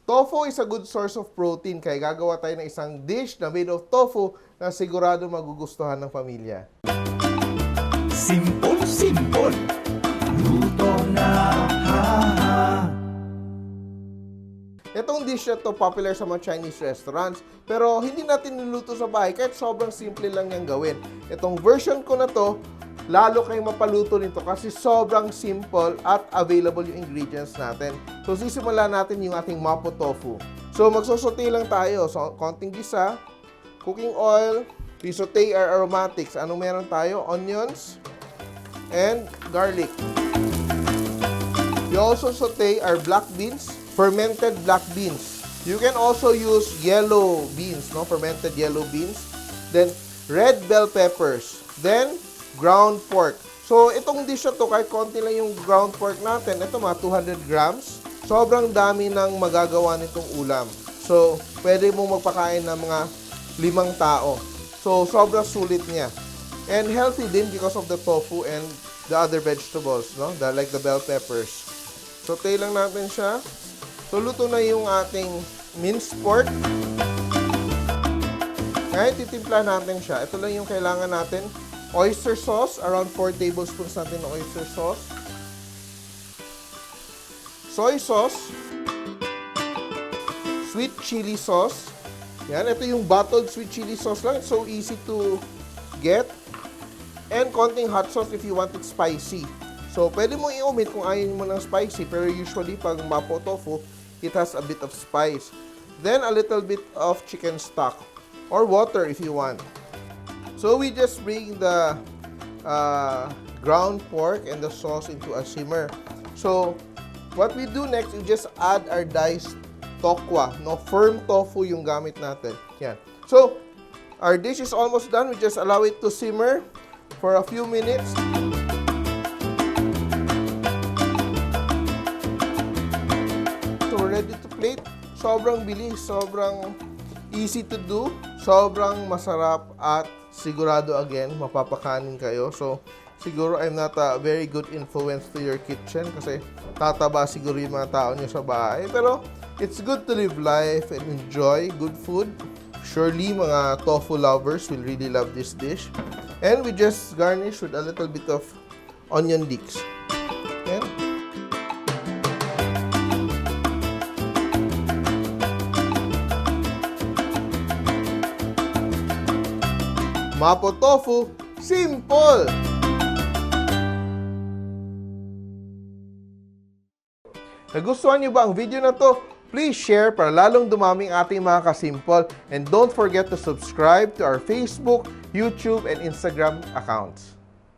Tofu is a good source of protein, kaya gagawa tayo ng isang dish na made of tofu na sigurado magugustuhan ng pamilya. Simpol, simpol. Luto na, ha. Itong dish na to popular sa mga Chinese restaurants, pero hindi natin niluto sa bahay kahit sobrang simple lang niyang gawin. Itong version ko na to, lalo kayong mapaluto nito kasi sobrang simple at available yung ingredients natin. So, sisimulan natin yung ating Mapo Tofu. So, magsosote lang tayo. So, konting gisa, cooking oil, we saute our aromatics. Anong meron tayo? Onions and garlic. We also saute our black beans, fermented black beans. You can also use yellow beans, no? Fermented yellow beans. Then, red bell peppers. Then, ground pork. So, itong dish na to, kahit konti lang yung ground pork natin, ito mga 200 grams. Sobrang dami ng magagawa nitong ulam. So, pwede mong magpakain ng mga 5 tao. So, sobrang sulit niya. And healthy din because of the tofu and the other vegetables, no? Like the bell peppers. Saute lang natin siya. So, luto na yung ating minced pork. Ngayon, titimpla natin siya. Ito lang yung kailangan natin. Oyster sauce, around 4 tablespoons natin ng oyster sauce. Soy sauce. Sweet chili sauce. Yan, ito yung bottled sweet chili sauce lang. It's so easy to get. And konting hot sauce if you want it spicy. So, pwede mo i-omit kung ayaw mo ng spicy. Pero usually, pag Mapo Tofu, it has a bit of spice. Then, a little bit of chicken stock. Or water if you want. So, we just bring the ground pork and the sauce into a simmer. So, what we do next is just add our diced tokwa. No, firm tofu yung gamit natin. Yan. So, our dish is almost done. We just allow it to simmer for a few minutes. So, we're ready to plate. Sobrang bilis, sobrang easy to do, sobrang masarap at sigurado again, mapapakanin kayo. So, siguro I'm not a very good influence to your kitchen kasi tataba siguro yung mga tao nyo sa bahay. Pero, it's good to live life and enjoy good food. Surely, mga tofu lovers will really love this dish. And we just garnish with a little bit of onion leeks. Yan. Mapo Tofu, simple! Nagustuhan niyo ba ang video na to? Please share para lalong dumaming ating mga kasimpol. And don't forget to subscribe to our Facebook, YouTube, and Instagram accounts.